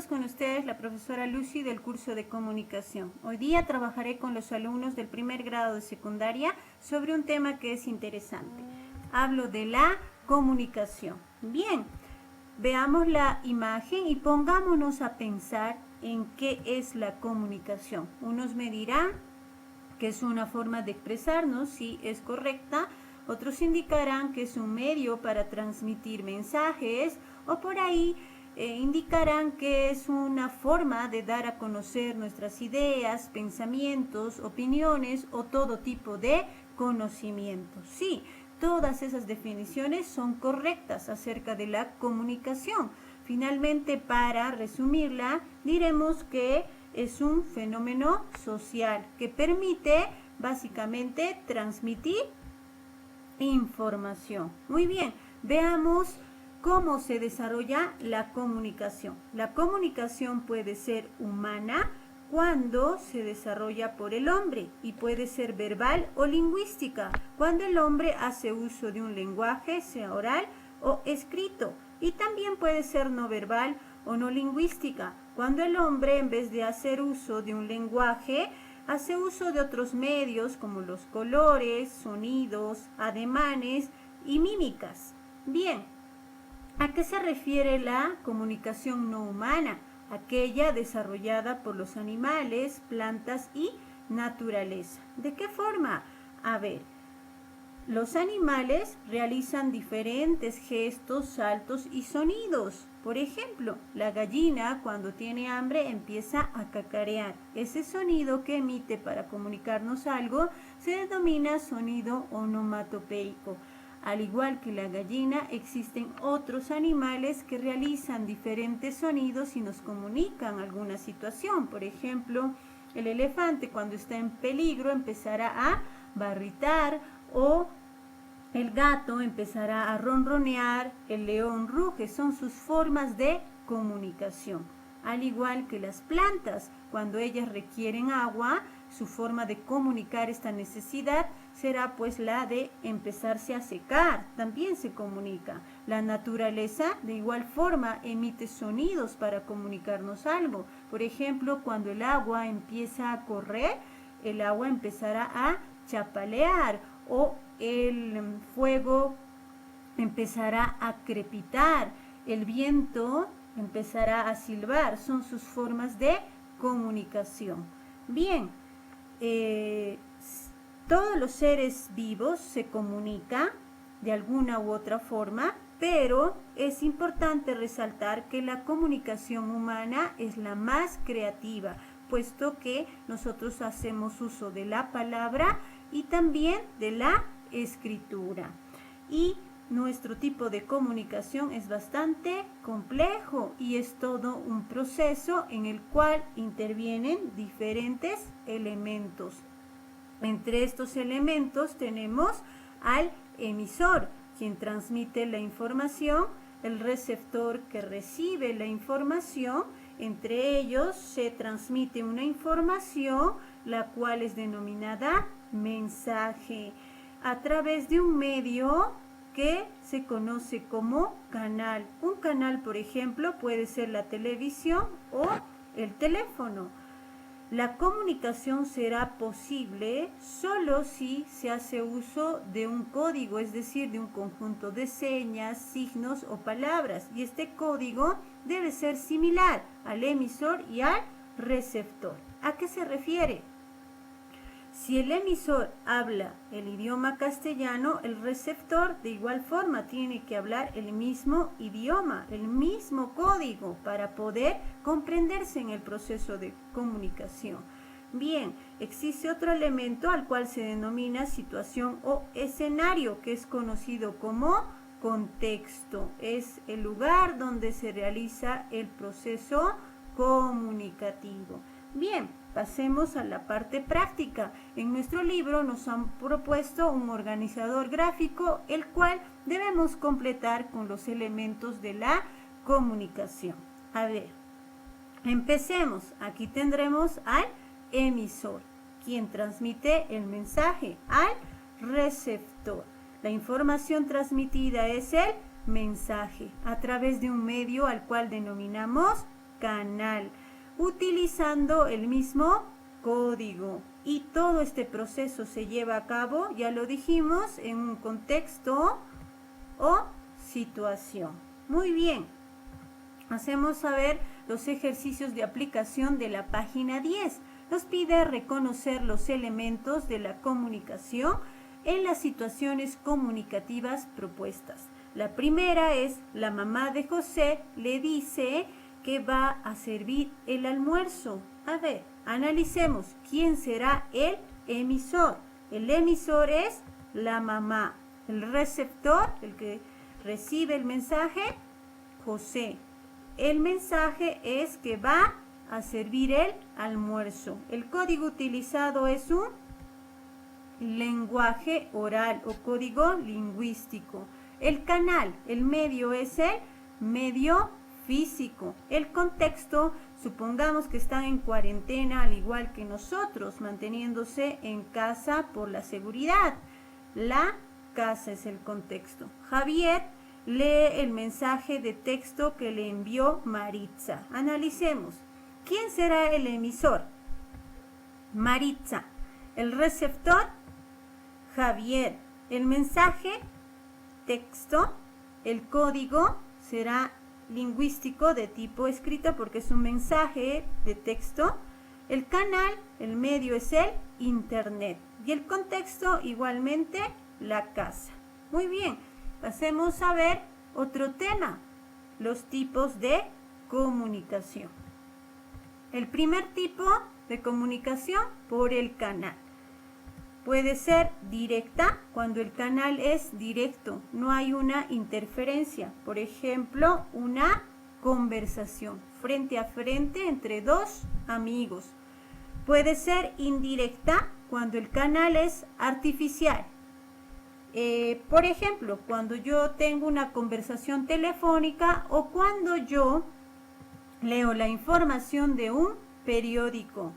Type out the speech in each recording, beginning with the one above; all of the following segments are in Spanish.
amigos, con ustedes la profesora Lucy del curso de comunicación. Hoy día trabajaré con los alumnos del primer grado de secundaria sobre un tema que es interesante. Hablo de la comunicación. Bien, veamos la imagen y pongámonos a pensar en qué es la comunicación. Unos me dirán que es una forma de expresarnos, si es correcta. Otros indicarán que es un medio para transmitir mensajes o por ahí indicarán que es una forma de dar a conocer nuestras ideas, pensamientos, opiniones o todo tipo de conocimientos. Sí, todas esas definiciones son correctas acerca de la comunicación. Finalmente, para resumirla, diremos que es un fenómeno social que permite básicamente transmitir información. Muy bien, veamos cómo se desarrolla la comunicación. La comunicación puede ser humana cuando se desarrolla por el hombre y puede ser verbal o lingüística, cuando el hombre hace uso de un lenguaje, sea oral o escrito, y también puede ser no verbal o no lingüística, cuando el hombre, en vez de hacer uso de un lenguaje, hace uso de otros medios como los colores, sonidos, ademanes y mímicas. Bien, ¿a qué se refiere la comunicación no humana? Aquella desarrollada por los animales, plantas y naturaleza. ¿De qué forma? A ver, los animales realizan diferentes gestos, saltos y sonidos. Por ejemplo, la gallina cuando tiene hambre empieza a cacarear. Ese sonido que emite para comunicarnos algo se denomina sonido onomatopeico. Al igual que la gallina, existen otros animales que realizan diferentes sonidos y nos comunican alguna situación. Por ejemplo, el elefante cuando está en peligro empezará a barritar, o el gato empezará a ronronear, el león ruge. Son sus formas de comunicación. Al igual que las plantas, cuando ellas requieren agua, su forma de comunicar esta necesidad será pues la de empezarse a secar. También se comunica. La naturaleza de igual forma emite sonidos para comunicarnos algo. Por ejemplo, cuando el agua empieza a correr, el agua empezará a chapalear, o el fuego empezará a crepitar, el viento empezará a silbar. Son sus formas de comunicación. Bien, todos los seres vivos se comunican de alguna u otra forma, pero es importante resaltar que la comunicación humana es la más creativa, puesto que nosotros hacemos uso de la palabra y también de la escritura. Y nuestro tipo de comunicación es bastante complejo y es todo un proceso en el cual intervienen diferentes elementos. Entre estos elementos tenemos al emisor, quien transmite la información, el receptor que recibe la información. Entre ellos se transmite una información, la cual es denominada mensaje, a través de un medio que se conoce como canal. Un canal, por ejemplo, puede ser la televisión o el teléfono. La comunicación será posible solo si se hace uso de un código, es decir, de un conjunto de señas, signos o palabras. Y este código debe ser similar al emisor y al receptor. ¿A qué se refiere? Si el emisor habla el idioma castellano, el receptor de igual forma tiene que hablar el mismo idioma, el mismo código para poder comprenderse en el proceso de comunicación. Bien, existe otro elemento al cual se denomina situación o escenario, que es conocido como contexto. Es el lugar donde se realiza el proceso comunicativo. Bien, pasemos a la parte práctica. En nuestro libro nos han propuesto un organizador gráfico, el cual debemos completar con los elementos de la comunicación. A ver, empecemos. Aquí tendremos al emisor, quien transmite el mensaje, al receptor. La información transmitida es el mensaje a través de un medio al cual denominamos canal, utilizando el mismo código. Y todo este proceso se lleva a cabo, ya lo dijimos, en un contexto o situación. Muy bien. Hacemos a ver los ejercicios de aplicación de la página 10. Nos pide reconocer los elementos de la comunicación en las situaciones comunicativas propuestas. La primera es: la mamá de José le dice que va a servir el almuerzo. A ver, analicemos. ¿Quién será el emisor? El emisor es la mamá. El receptor, el que recibe el mensaje, José. El mensaje es que va a servir el almuerzo. El código utilizado es un lenguaje oral o código lingüístico. El canal, el medio es el medio físico. El contexto, supongamos que están en cuarentena al igual que nosotros, manteniéndose en casa por la seguridad. La casa es el contexto. Javier lee el mensaje de texto que le envió Maritza. Analicemos. ¿Quién será el emisor? Maritza. El receptor, Javier. El mensaje, texto. El código será lingüístico de tipo escrito porque es un mensaje de texto. El canal, el medio es el internet. Y el contexto, igualmente, la casa. Muy bien. Pasemos a ver otro tema, los tipos de comunicación. El primer tipo de comunicación por el canal. Puede ser directa cuando el canal es directo, no hay una interferencia. Por ejemplo, una conversación frente a frente entre dos amigos. Puede ser indirecta cuando el canal es artificial. Por ejemplo, cuando yo tengo una conversación telefónica o cuando yo leo la información de un periódico.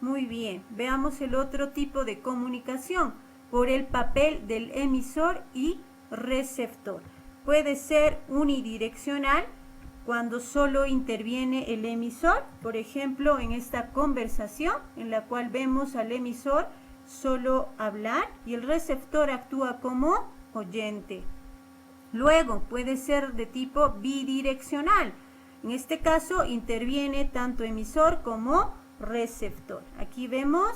Muy bien, veamos el otro tipo de comunicación por el papel del emisor y receptor. Puede ser unidireccional cuando solo interviene el emisor, por ejemplo, en esta conversación en la cual vemos al emisor solo hablar y el receptor actúa como oyente. Luego puede ser de tipo bidireccional. En este caso interviene tanto emisor como receptor. Aquí vemos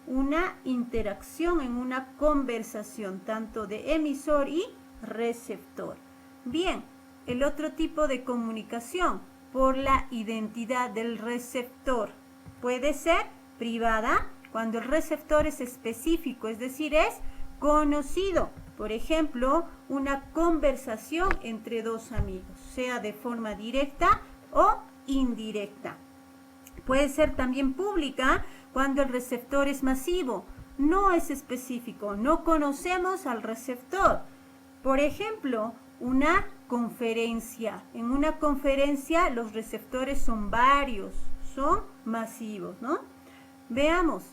una interacción en una conversación tanto de emisor y receptor. Bien, el otro tipo de comunicación por la identidad del receptor puede ser privada cuando el receptor es específico, es decir, es conocido. Por ejemplo, una conversación entre dos amigos, sea de forma directa o indirecta. Puede ser también pública cuando el receptor es masivo, no es específico, no conocemos al receptor. Por ejemplo, una conferencia. En una conferencia los receptores son varios, son masivos, ¿no? Veamos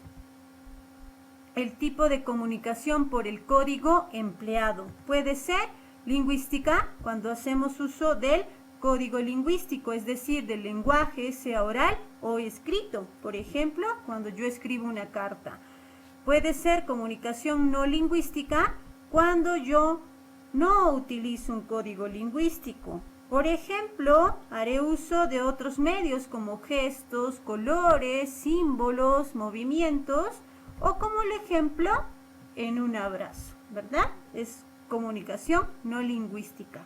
el tipo de comunicación por el código empleado. Puede ser lingüística cuando hacemos uso del código lingüístico, es decir, del lenguaje, sea oral o escrito. Por ejemplo, cuando yo escribo una carta. Puede ser comunicación no lingüística cuando yo no utilizo un código lingüístico. Por ejemplo, haré uso de otros medios como gestos, colores, símbolos, movimientos o como el ejemplo en un abrazo, ¿verdad? Es comunicación no lingüística.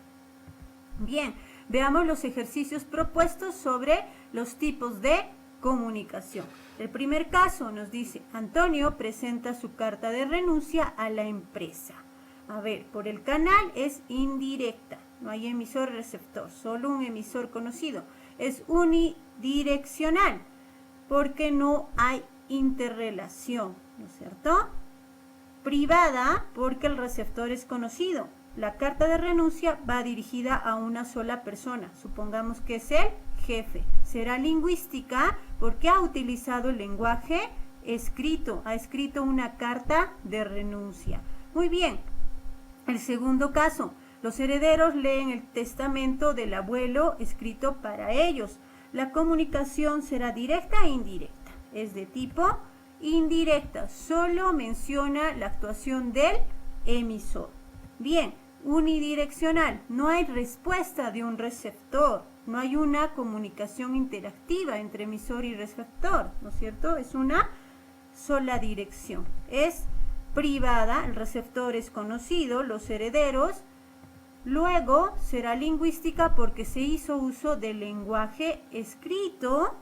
Bien, veamos los ejercicios propuestos sobre los tipos de comunicación. El primer caso nos dice: Antonio presenta su carta de renuncia a la empresa. A ver, por el canal es indirecta, no hay emisor receptor, solo un emisor conocido. Es unidireccional porque no hay interrelación, ¿no es cierto? Privada porque el receptor es conocido. La carta de renuncia va dirigida a una sola persona, supongamos que es el jefe. Será lingüística porque ha utilizado el lenguaje escrito, ha escrito una carta de renuncia. Muy bien. El segundo caso, los herederos leen el testamento del abuelo escrito para ellos. La comunicación será directa e indirecta. Es de tipo indirecta, solo menciona la actuación del emisor. Bien, unidireccional, no hay respuesta de un receptor, no hay una comunicación interactiva entre emisor y receptor, ¿no es cierto? Es una sola dirección. Es privada, el receptor es conocido, los herederos. Luego será lingüística porque se hizo uso del lenguaje escrito,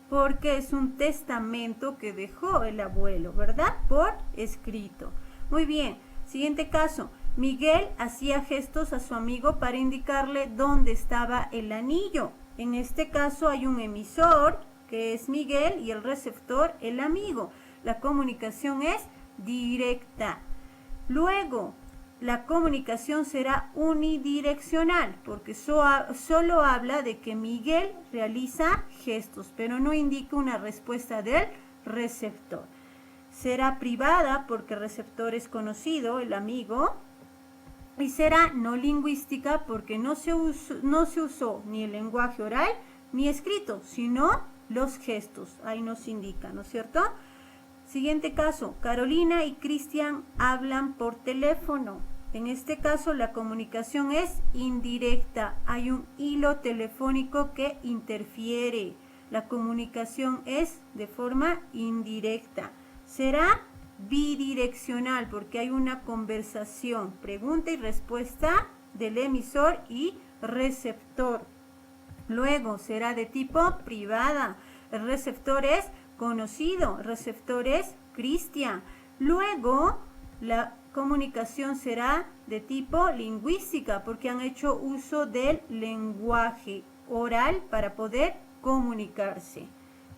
porque es un testamento que dejó el abuelo, ¿verdad? Por escrito. Muy bien, siguiente caso. Miguel hacía gestos a su amigo para indicarle dónde estaba el anillo. En este caso hay un emisor, que es Miguel, y el receptor, el amigo. La comunicación es directa. Luego, la comunicación será unidireccional, porque solo habla de que Miguel realiza gestos, pero no indica una respuesta del receptor. Será privada porque el receptor es conocido, el amigo, y será no lingüística porque no se usó ni el lenguaje oral ni escrito, sino los gestos. Ahí nos indica, ¿no es cierto? Siguiente caso, Carolina y Cristian hablan por teléfono. En este caso la comunicación es indirecta, hay un hilo telefónico que interfiere. La comunicación es de forma indirecta. Será bidireccional porque hay una conversación, pregunta y respuesta del emisor y receptor. Luego será de tipo privada. El receptor es conocido, el receptor es Cristian. Luego la comunicación será de tipo lingüística porque han hecho uso del lenguaje oral para poder comunicarse.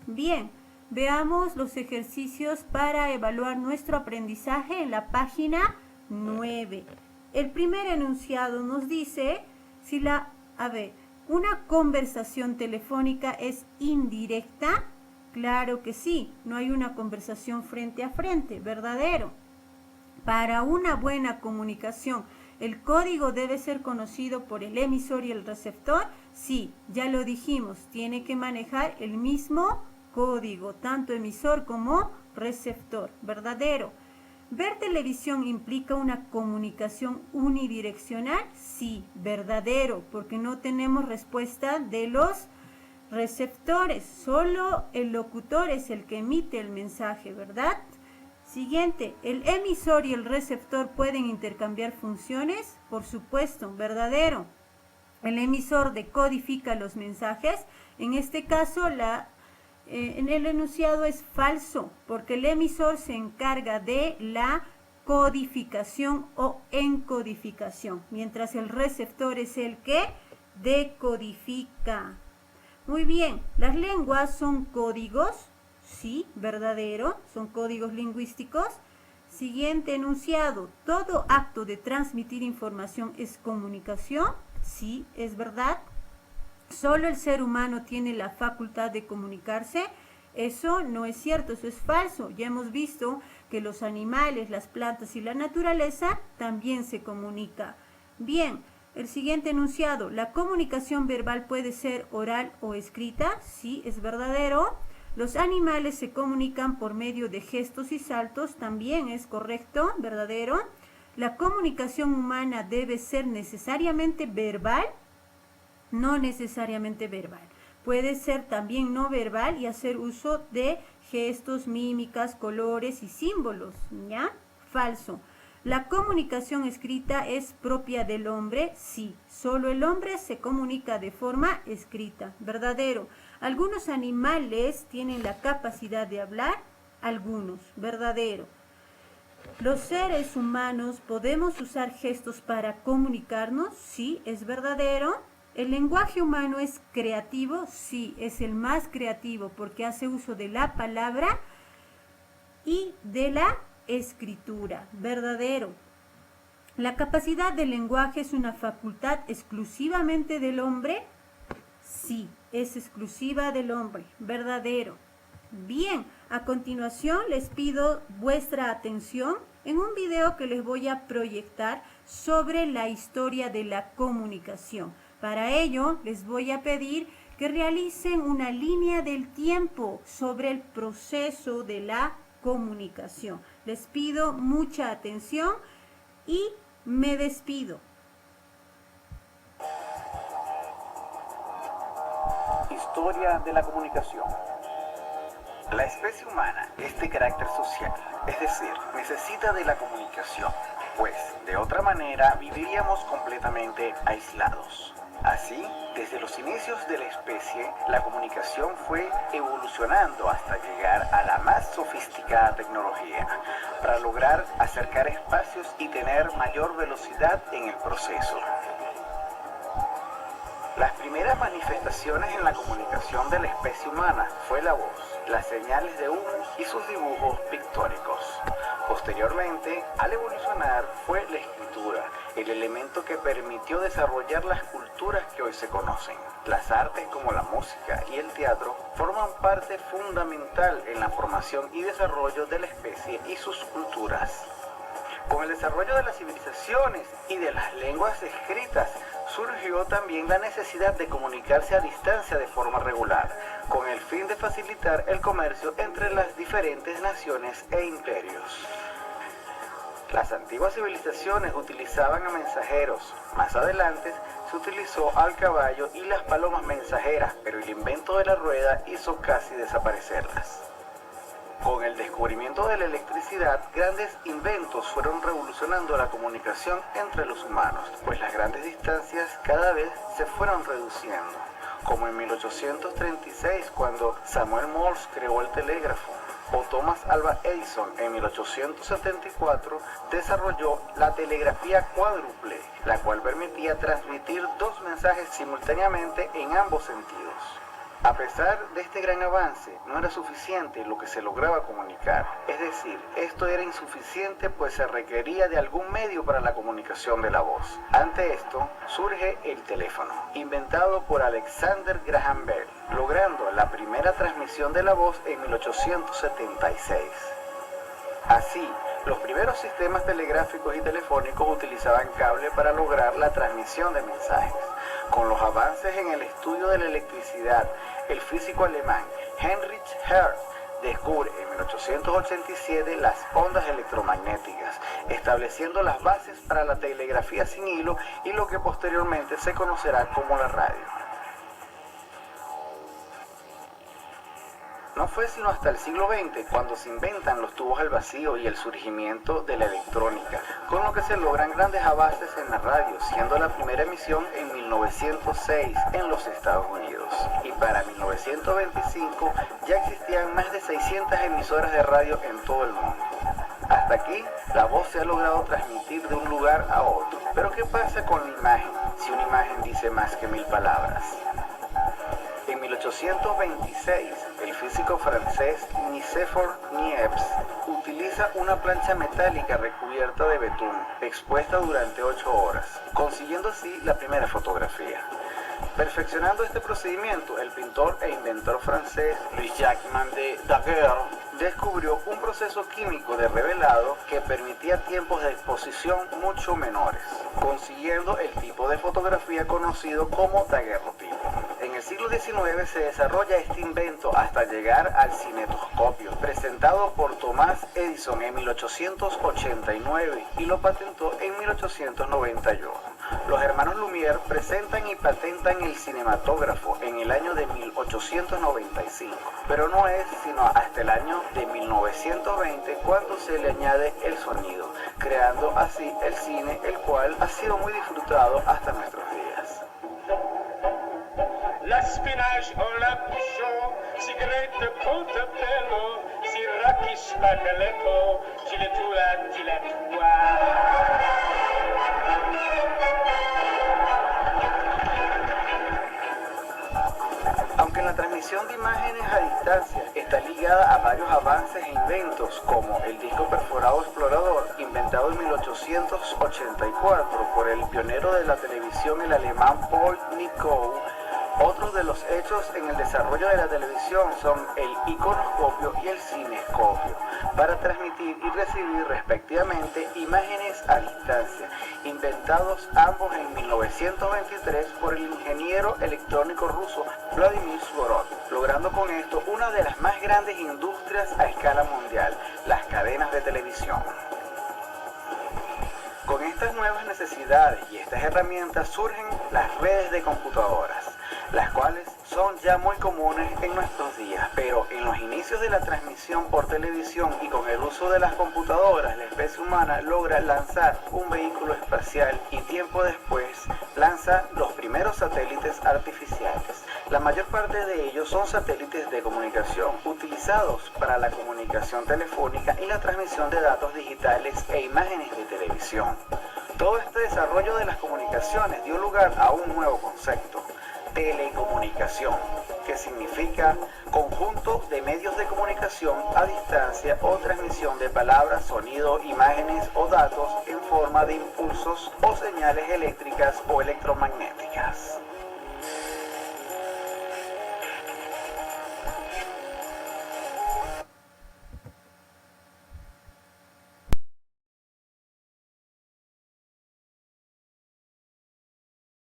Bien, veamos los ejercicios para evaluar nuestro aprendizaje en la página 9. El primer enunciado nos dice si una conversación telefónica es indirecta. Claro que sí, no hay una conversación frente a frente, verdadero. Para una buena comunicación, ¿el código debe ser conocido por el emisor y el receptor? Sí, ya lo dijimos, tiene que manejar el mismo código, tanto emisor como receptor, verdadero. ¿Ver televisión implica una comunicación unidireccional? Sí, verdadero, porque no tenemos respuesta de los receptores, solo el locutor es el que emite el mensaje, ¿verdad? Siguiente, ¿el emisor y el receptor pueden intercambiar funciones? Por supuesto, verdadero. El emisor decodifica los mensajes. En este caso, en el enunciado es falso, porque el emisor se encarga de la codificación o encodificación, mientras el receptor es el que decodifica. Muy bien, ¿las lenguas son códigos? Sí, verdadero, son códigos lingüísticos. Siguiente enunciado, ¿todo acto de transmitir información es comunicación? Sí, es verdad. ¿Solo el ser humano tiene la facultad de comunicarse? Eso no es cierto, eso es falso. Ya hemos visto que los animales, las plantas y la naturaleza también se comunican. Bien, el siguiente enunciado, ¿la comunicación verbal puede ser oral o escrita? Sí, es verdadero. Los animales se comunican por medio de gestos y saltos, también es correcto, verdadero. ¿La comunicación humana debe ser necesariamente verbal? No necesariamente verbal. Puede ser también no verbal y hacer uso de gestos, mímicas, colores y símbolos, ¿ya? Falso. ¿La comunicación escrita es propia del hombre? Sí, solo el hombre se comunica de forma escrita. Verdadero. ¿Algunos animales tienen la capacidad de hablar? Algunos. Verdadero. ¿Los seres humanos podemos usar gestos para comunicarnos? Sí, es verdadero. ¿El lenguaje humano es creativo? Sí, es el más creativo porque hace uso de la palabra y de la escritura. Verdadero. ¿La capacidad del lenguaje es una facultad exclusivamente del hombre? Sí, es exclusiva del hombre. Verdadero. Bien, a continuación les pido vuestra atención en un video que les voy a proyectar sobre la historia de la comunicación. Para ello les voy a pedir que realicen una línea del tiempo sobre el proceso de la comunicación. Les pido mucha atención y me despido. Historia de la comunicación. La especie humana es de carácter social, es decir, necesita de la comunicación, pues de otra manera viviríamos completamente aislados. Así, desde los inicios de la especie, la comunicación fue evolucionando hasta llegar a la más sofisticada tecnología, para lograr acercar espacios y tener mayor velocidad en el proceso. Las primeras manifestaciones en la comunicación de la especie humana fue la voz, las señales de humo y sus dibujos pictóricos. Posteriormente, al evolucionar, fue la escritura, el elemento que permitió desarrollar las culturas que hoy se conocen. Las artes como la música y el teatro forman parte fundamental en la formación y desarrollo de la especie y sus culturas. Con el desarrollo de las civilizaciones y de las lenguas escritas, surgió también la necesidad de comunicarse a distancia de forma regular, con el fin de facilitar el comercio entre las diferentes naciones e imperios. Las antiguas civilizaciones utilizaban a mensajeros. Más adelante se utilizó al caballo y las palomas mensajeras, pero el invento de la rueda hizo casi desaparecerlas. Con el descubrimiento de la electricidad, grandes inventos fueron revolucionando la comunicación entre los humanos, pues las grandes distancias cada vez se fueron reduciendo, como en 1836 cuando Samuel Morse creó el telégrafo, o Thomas Alva Edison en 1874 desarrolló la telegrafía cuádruple, la cual permitía transmitir dos mensajes simultáneamente en ambos sentidos. A pesar de este gran avance, no era suficiente lo que se lograba comunicar. Es decir, esto era insuficiente pues se requería de algún medio para la comunicación de la voz. Ante esto, surge el teléfono, inventado por Alexander Graham Bell, logrando la primera transmisión de la voz en 1876. Así, los primeros sistemas telegráficos y telefónicos utilizaban cable para lograr la transmisión de mensajes. Con los avances en el estudio de la electricidad, el físico alemán Heinrich Hertz descubre en 1887 las ondas electromagnéticas, estableciendo las bases para la telegrafía sin hilo y lo que posteriormente se conocerá como la radio. No fue sino hasta el siglo XX cuando se inventan los tubos al vacío y el surgimiento de la electrónica, con lo que se logran grandes avances en la radio, siendo la primera emisión en 1906 en los Estados Unidos. Y para 1925 ya existían más de 600 emisoras de radio en todo el mundo. Hasta aquí, la voz se ha logrado transmitir de un lugar a otro. Pero ¿qué pasa con la imagen, si una imagen dice más que 1000 palabras? En 1826, el físico francés Nicéphore Niepce utiliza una plancha metálica recubierta de betún, expuesta durante 8 horas, consiguiendo así la primera fotografía. Perfeccionando este procedimiento, el pintor e inventor francés Louis-Jacques de Daguerre descubrió un proceso químico de revelado que permitía tiempos de exposición mucho menores, consiguiendo el tipo de fotografía conocido como daguerrotipo. En el siglo XIX se desarrolla este invento hasta llegar al cinetoscopio, presentado por Thomas Edison en 1889 y lo patentó en 1891. Los hermanos Lumière presentan y patentan el cinematógrafo en el año de 1895, pero no es sino hasta el año de 1920 cuando se le añade el sonido, creando así el cine, el cual ha sido muy disfrutado hasta nuestros días. L'espinache o la bouchon, cigarette contempelo, si raquish bacaleco, chiletua. Aunque la transmisión de imágenes a distancia está ligada a varios avances e inventos, como el disco perforado explorador, inventado en 1884 por el pionero de la televisión, el alemán Paul Nikow, Otros de los hechos en el desarrollo de la televisión son el iconoscopio y el cinescopio, para transmitir y recibir respectivamente imágenes a distancia, inventados ambos en 1923 por el ingeniero electrónico ruso Vladimir Suvorov, logrando con esto una de las más grandes industrias a escala mundial, las cadenas de televisión. Con estas nuevas necesidades y estas herramientas surgen las redes de computadoras, las cuales son ya muy comunes en nuestros días, pero en los inicios de la transmisión por televisión y con el uso de las computadoras, la especie humana logra lanzar un vehículo espacial y tiempo después lanza los primeros satélites artificiales. La mayor parte de ellos son satélites de comunicación utilizados para la comunicación telefónica y la transmisión de datos digitales e imágenes de televisión. Todo este desarrollo de las comunicaciones dio lugar a un nuevo concepto: telecomunicación, que significa conjunto de medios de comunicación a distancia o transmisión de palabras, sonido, imágenes o datos en forma de impulsos o señales eléctricas o electromagnéticas.